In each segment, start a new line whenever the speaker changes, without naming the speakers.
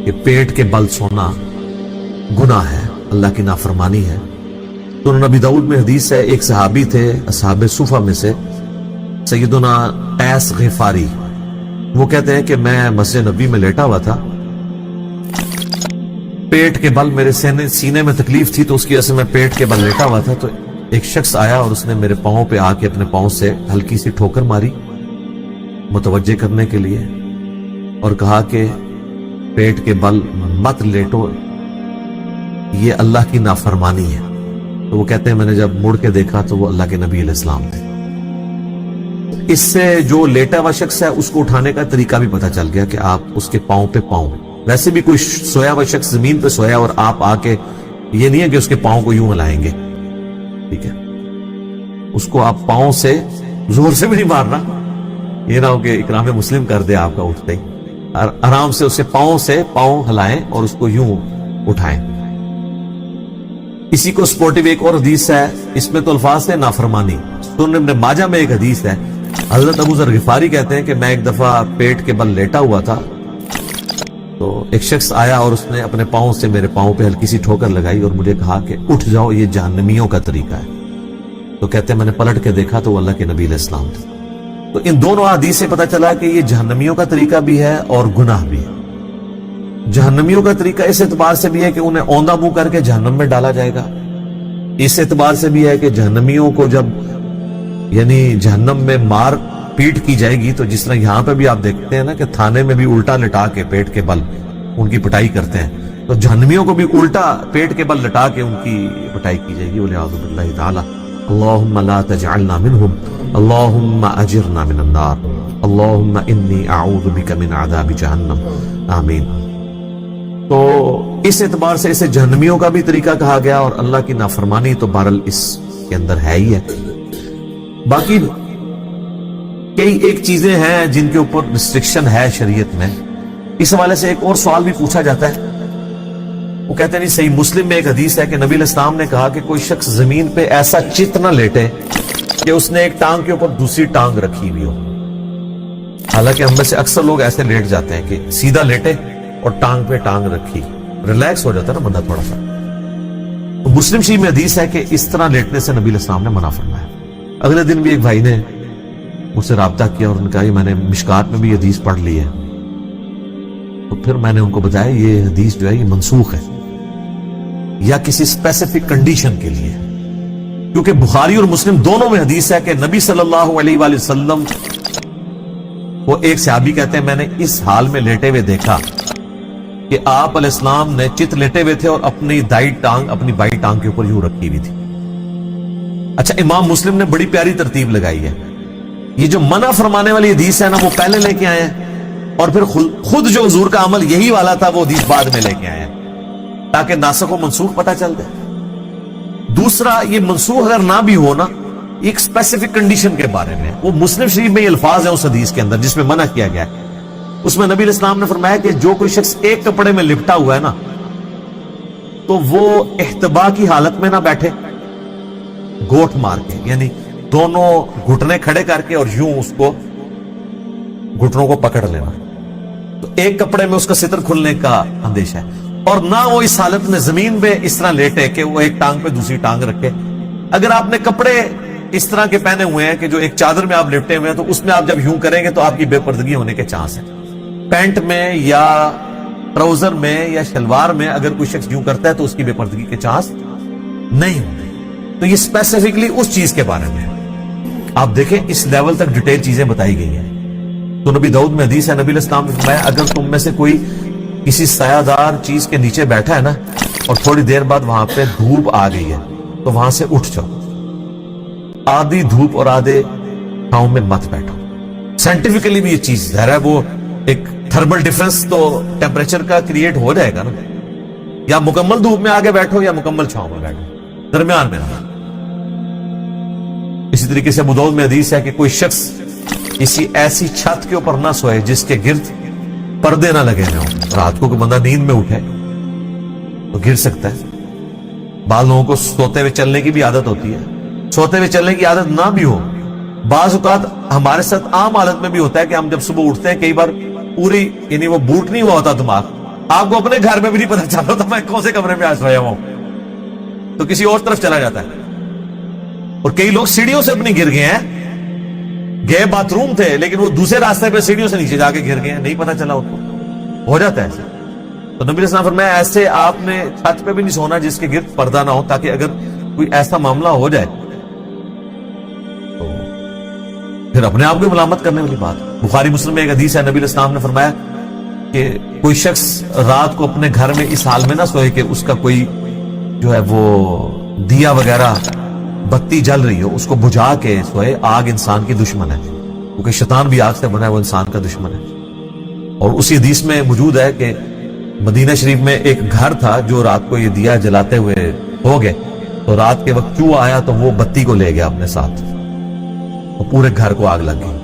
کہ پیٹ کے بل سونا گناہ ہے، اللہ کی نافرمانی ہے۔ تو نبی داؤد میں حدیث ہے، ایک صحابی تھے اصحاب صفہ میں سے سیدنا ایس غفاری، وہ کہتے ہیں کہ میں مسجد نبی میں لیٹا ہوا تھا، پیٹ کے بل میرے سینے میں تکلیف تھی، تو اس کی وجہ سے میں پیٹ کے بل لیٹا ہوا تھا، تو ایک شخص آیا اور اس نے میرے پاؤں پہ آ کے اپنے پاؤں سے ہلکی سی ٹھوکر ماری متوجہ کرنے کے لیے، اور کہا کہ پیٹ کے بل مت لیٹو، یہ اللہ کی نافرمانی ہے۔ تو وہ کہتے ہیں میں نے جب مڑ کے دیکھا تو وہ اللہ کے نبی علیہ السلام تھے۔ اس سے جو لیٹا ہوا شخص ہے اس کو اٹھانے کا طریقہ بھی پتہ چل گیا کہ آپ اس کے پاؤں پہ پاؤں، ویسے بھی کوئی سویا ہوا شخص زمین پہ سویا اور آپ آ کے، یہ نہیں ہے کہ اس کے پاؤں کو یوں ہلائیں گے، ٹھیک ہے، اس کو آپ پاؤں سے زور سے بھی نہیں مارنا، یہ نہ ہو کہ اکرام مسلم کر دے آپ کا اٹھتے ہی، آرام سے اسے پاؤں سے پاؤں ہلائیں اور اس کو یوں اٹھائیں۔ اسی کو سپورٹیو ایک اور حدیث ہے، اس میں تو الفاظ ہے نافرمانی، سنن ابن ماجہ میں ایک حدیث ہے، حضرت ابو ذر غفاری کہتے ہیں کہ میں ایک دفعہ پیٹ کے بل لیٹا ہوا تھا، تو ایک شخص آیا اور اس نے اپنے پاؤں سے میرے پاؤں پہ ہلکی سی ٹھوکر لگائی اور مجھے کہا کہ اٹھ جاؤ، یہ جہنمیوں کا طریقہ ہے۔ تو کہتے ہیں میں نے پلٹ کے دیکھا تو وہ اللہ کے نبی علیہ السلام تھے۔ تو ان دونوں حدیث سے پتہ چلا کہ یہ جہنمیوں کا طریقہ بھی ہے اور گناہ بھی ہے۔ جہنمیوں کا طریقہ اس اعتبار سے بھی ہے کہ انہیں اوندھا منہ کر کے جہنم میں ڈالا جائے گا، اس اعتبار سے بھی ہے کہ جہنمیوں کو جب یعنی جہنم میں مار پیٹ کی جائے گی، تو جس طرح یہاں پہ بھی آپ دیکھتے ہیں نا کہ تھانے میں بھی الٹا لٹا کے پیٹ کے بل ان کی پٹائی کرتے ہیں، تو جہنمیوں کو بھی الٹا پیٹ کے بل لٹا کے ان کی پٹائی کی جائے گی۔ وَلِعَوْذُ بِاللَّهِ تَعَالَى اللہم لا تجعلنا منہم اللہم اجرنا من النار اللہم انی اعوذ بک من عذاب جہنم آمین۔ تو اس اعتبار سے اسے جہنمیوں کا بھی طریقہ کہا گیا، اور اللہ کی نافرمانی تو بہرحال اس کے اندر ہے ہی ہے۔ باقی کئی ایک چیزیں ہیں جن کے اوپر ریسٹرکشن ہے شریعت میں۔ اس حوالے سے ایک اور سوال بھی پوچھا جاتا ہے، وہ کہتے ہیں نہیں، صحیح مسلم میں ایک حدیث ہے کہ نبی علیہ السلام نے کہا کہ کوئی شخص زمین پہ ایسا چت نہ لیٹے کہ اس نے ایک ٹانگ کے اوپر دوسری ٹانگ رکھی ہوئی ہو۔ حالانکہ ہم میں سے اکثر لوگ ایسے لیٹ جاتے ہیں کہ سیدھا لیٹے اور ٹانگ پہ ٹانگ رکھی، ریلیکس ہو جاتا ہے نا بندہ تھوڑا سا۔ مسلم شریف میں حدیث ہے کہ اس طرح لیٹنے سے نبی علیہ السلام نے منع فرمایا۔ اگلے دن بھی ایک بھائی نے مجھ سے رابطہ کیا اور ان کا میں نے مشکات میں بھی یہ حدیث پڑھ لی ہے، تو پھر میں نے ان کو بتایا یہ حدیث جو ہے یہ منسوخ ہے یا کسی اسپیسیفک کنڈیشن کے لیے، کیونکہ بخاری اور مسلم دونوں میں حدیث ہے کہ نبی صلی اللہ علیہ وآلہ وسلم، وہ ایک صحابی کہتے ہیں میں نے اس حال میں لیٹے ہوئے دیکھا کہ آپ علیہ السلام نے چت لیٹے ہوئے تھے اور اپنی دائیں ٹانگ اپنی بائیں ٹانگ کے اوپر یوں رکھی ہوئی تھی۔ اچھا، امام مسلم نے بڑی پیاری ترتیب لگائی ہے، یہ جو منع فرمانے والی حدیث ہے نا وہ پہلے لے کے آئے ہیں، اور پھر خود جو حضور کا عمل یہی والا تھا وہ حدیث بعد میں لے کے آئے ہیں، تاکہ ناسخ و منسوخ پتہ چل جائے۔ دوسرا، یہ منسوخ اگر نہ بھی ہو نا، ایک اسپیسیفک کنڈیشن کے بارے میں، وہ مسلم شریف میں یہ الفاظ ہیں اس حدیث کے اندر جس میں منع کیا گیا ہے، اس میں نبی علیہ السلام نے فرمایا کہ جو کوئی شخص ایک کپڑے میں لپٹا ہوا ہے نا، تو وہ احتبا کی حالت میں نہ بیٹھے گوٹ مار کے، یعنی دونوں گھٹنے کھڑے کر کے اور یوں اس کو گھٹنوں کو پکڑ لینا، تو ایک کپڑے میں اس کا ستر کھلنے کا اندیشہ ہے، اور نہ وہ اس حالت میں زمین پہ اس طرح لیٹے کہ وہ ایک ٹانگ پہ دوسری ٹانگ رکھے۔ اگر آپ نے کپڑے اس طرح کے پہنے ہوئے ہیں کہ جو ایک چادر میں آپ لپٹے ہوئے ہیں، تو اس میں آپ جب یوں کریں گے تو آپ کی بے پردگی ہونے کے چانس ہیں۔ پینٹ میں یا ٹراؤزر میں یا شلوار میں اگر کوئی شخص یوں کرتا ہے تو اس کی بے پردگی کے چانس نہیں ہوتے۔ تو یہ اسپیسیفکلی اس چیز کے بارے میں آپ دیکھیں، اس لیول تک ڈیٹیل چیزیں بتائی گئی ہیں۔ تو نبی داؤد میں حدیث ہے، نبی علیہ السلام نے فرمایا اگر تم میں سے کوئی کسی سایہ دار چیز کے نیچے بیٹھا ہے نا، اور تھوڑی دیر بعد وہاں پہ دھوپ آ گئی ہے، تو وہاں سے اٹھ جاؤ، آدھی دھوپ اور آدھے چھاؤں میں مت بیٹھو۔ سائنٹیفکلی بھی یہ چیز ظاہر ہے، وہ ایک تھرمل ڈیفرنس تو ٹیمپریچر کا کریٹ ہو جائے گا نا، یا مکمل دھوپ میں آگے بیٹھو یا مکمل چھاؤں میں بیٹھو، درمیان میں رہو۔ اسی طریقے سے ابو داؤد میں حدیث ہے کہ کوئی شخص کسی ایسی چھت کے اوپر نہ سوئے جس کے گرد پردے نہ لگے ہوئے ہوں۔ رات کو کوئی بندہ نیند میں اٹھے تو گر سکتا ہے۔ بعض لوگوں کو سوتے ہوئے چلنے کی بھی عادت ہوتی ہے، سوتے ہوئے چلنے کی عادت نہ بھی ہو، بعض اوقات ہمارے ساتھ عام حالت میں بھی ہوتا ہے کہ ہم جب صبح اٹھتے ہیں کئی بار پوری یعنی وہ بوٹ نہیں ہوا ہوتا دماغ، آپ کو اپنے گھر میں بھی نہیں پتا چلا تو میں کون سے کمرے میں آج سویا ہوں، تو کسی اور طرف چلا جاتا ہے۔ اور کئی لوگ سیڑھیوں سے اپنی گر گئے ہیں، گئے باتھ روم تھے لیکن وہ دوسرے راستے پہ سیڑھیوں سے نیچے جا کے گر گئے ہیں، نہیں پتا چلا ان کو، ہو جاتا ہے ایسے۔ تو نبی علیہ السلام فرمایا ایسے آپ نے چھت پہ بھی نہیں سونا جس کے گرد پردہ نہ ہو، تاکہ اگر کوئی ایسا معاملہ ہو جائے تو پھر اپنے آپ کو ملامت کرنے والی بات۔ بخاری مسلم میں ایک حدیث ہے، نبی علیہ السلام نے فرمایا کہ کوئی شخص رات کو اپنے گھر میں اس حال میں نہ سوئے کہ اس کا کوئی جو ہے وہ دیا وغیرہ بتی جل رہی ہو، اس کو بجھا کے سوئے۔ آگ انسان کی دشمن ہے، کیونکہ شیطان بھی آگ سے بنا ہے، وہ انسان کا دشمن ہے۔ اور اسی حدیث میں موجود ہے کہ مدینہ شریف میں ایک گھر تھا جو رات کو یہ دیا جلاتے ہوئے ہو گئے، تو رات کے وقت چوہا آیا تو وہ بتی کو لے گیا اپنے ساتھ، اور پورے گھر کو آگ لگ گئی۔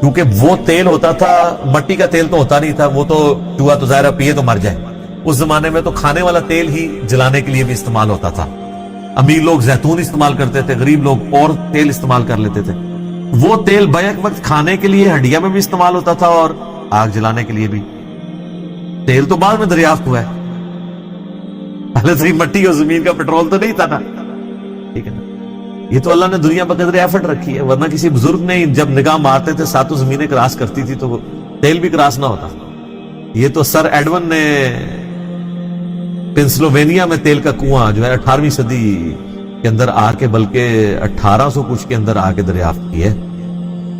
کیونکہ وہ تیل ہوتا تھا، مٹی کا تیل تو ہوتا نہیں تھا، وہ تو چوہا تو ظاہر پیے تو مر جائے۔ اس زمانے میں تو کھانے والا تیل ہی جلانے کے لیے بھی استعمال ہوتا تھا۔ امیر لوگ زیتون استعمال کرتے تھے، غریب لوگ اور تیل استعمال کر لیتے تھے۔ وہ تیل بیک وقت کھانے کے لیے ہنڈیا میں بھی استعمال ہوتا تھا اور آگ جلانے کے لیے بھی۔ تیل تو بعد میں دریافت ہوا ہے، پہلے تو مٹی اور زمین کا پیٹرول تو نہیں تھا نا، ٹھیک ہے نا۔ یہ تو اللہ نے دنیا بقدر ایفرٹ رکھی ہے، ورنہ کسی بزرگ نے جب نگاہ مارتے تھے ساتوں زمینیں کراس کرتی تھی تو تیل بھی کراس نہ ہوتا۔ یہ تو سر ایڈون نے پنسلوینیا میں تیل کا کنواں جو ہے 18ویں صدی کے اندر آ کے، بلکہ 1800 کچھ کے اندر آ کے دریافت کی ہے،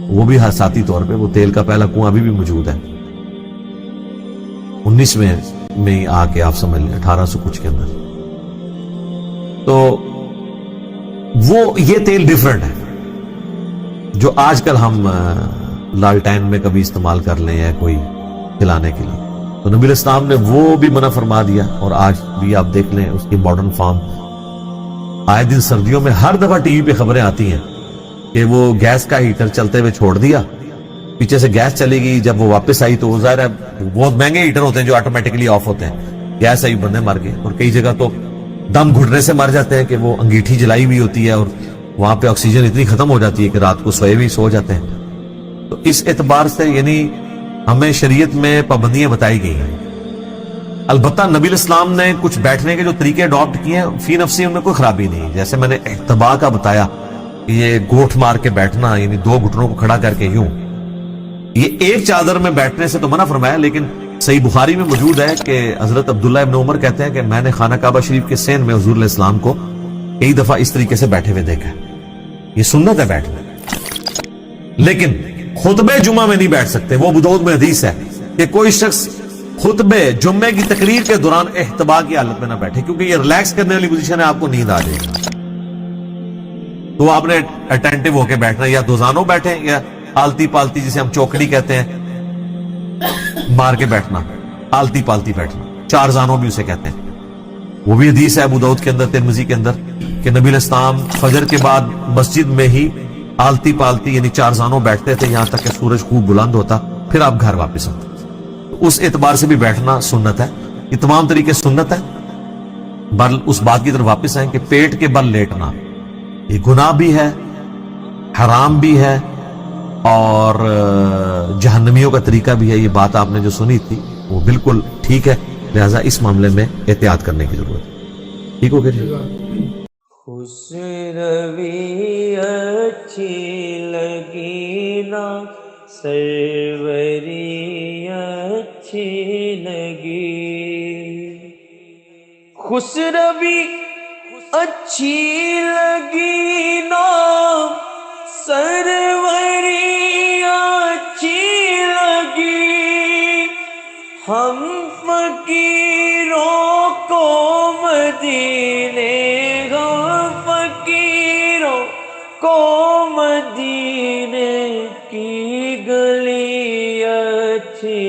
وہ بھی حساتی طور پہ۔ وہ تیل کا پہلا کنواں ابھی بھی موجود ہے، 19ویں میں آ کے آپ سمجھ لیں 1800 کچھ کے اندر۔ تو وہ یہ تیل ڈیفرنٹ ہے جو آج کل ہم لالٹین میں کبھی استعمال کر لیں یا کوئی کھلانے کے لیے۔ تو نبی علیہ السلام نے وہ بھی منع فرما دیا، اور آج بھی آپ دیکھ لیں اس کی ماڈرن فارم۔ آئے دن سردیوں میں ہر دفعہ ٹی وی پہ خبریں آتی ہیں کہ وہ گیس کا ہیٹر چلتے ہوئے چھوڑ دیا، پیچھے سے گیس چلی گئی، جب وہ واپس آئی تو وہ ظاہر ہے بہت مہنگے ہیٹر ہوتے ہیں جو آٹومیٹکلی آف ہوتے ہیں، گیس آئی بندے مر گئے۔ اور کئی جگہ تو دم گھٹنے سے مر جاتے ہیں کہ وہ انگیٹھی جلائی ہوئی ہوتی ہے اور وہاں پہ آکسیجن اتنی ختم ہو جاتی ہے کہ رات کو سوئے بھی سو جاتے ہیں۔ تو اس اعتبار سے یعنی ہمیں شریعت میں پابندیاں بتائی گئی ہیں۔ البتہ نبی علیہ السلام نے کچھ بیٹھنے کے جو طریقے اڈاپٹ کیے ہیں، فی نفسی ان میں کوئی خرابی نہیں، جیسے میں نے احتبا کا بتایا کہ یہ گوٹھ مار کے بیٹھنا، یعنی دو گھٹنوں کو کھڑا کر کے یوں، یہ ایک چادر میں بیٹھنے سے تو منع فرمایا۔ لیکن صحیح بخاری میں موجود ہے کہ حضرت عبداللہ ابن عمر کہتے ہیں کہ میں نے خانہ کعبہ شریف کے سین میں حضور علیہ السلام کو کئی دفعہ اس طریقے سے بیٹھے ہوئے دیکھا ہے۔ یہ سنت ہے بیٹھنا، لیکن خطبے جمعہ میں نہیں بیٹھ سکتے۔ وہ ابو داؤد میں حدیث ہے کہ کوئی شخص خطبے جمعے کی تقریر کے دوران احتبا کی حالت میں نہ بیٹھے، کیونکہ یہ ریلیکس کرنے والی پوزیشن ہے، آپ کو نیند آ جائے گی۔ تو آپ نے اٹینٹو ہو کے بیٹھنا، یا دوزانوں بیٹھیں یا آلتی پالتی جسے ہم چوکڑی کہتے ہیں مار کے بیٹھنا، آلتی پالتی بیٹھنا، چار زانوں بھی اسے کہتے ہیں۔ وہ بھی حدیث ہے ابو داؤد کے اندر، ترمذی کے اندر، کہ نبی علیہ السلام فجر کے بعد مسجد میں ہی آلتی پالتی یعنی چار زانوں بیٹھتے تھے یہاں تک کہ سورج خوب بلند ہوتا، پھر آپ گھر واپس آتے۔ اس اعتبار سے بھی بیٹھنا سنت ہے، یہ تمام طریقے سنت ہے۔ بل اس بات کی طرف واپس آئیں کہ پیٹ کے بل لیٹنا یہ گناہ بھی ہے، حرام بھی ہے، اور جہنمیوں کا طریقہ بھی ہے۔ یہ بات آپ نے جو سنی تھی وہ بالکل ٹھیک ہے، لہذا اس معاملے میں احتیاط کرنے کی ضرورت ہے۔ ٹھیک ہو گیا جی؟
خسروی اچھی لگی نا سروری اچھی لگی، خسروی اچھی لگی نا سروری اچھی لگی، ہم فقیروں کو مدینے، ہم فقیروں کو مدینے کی گلی اچھی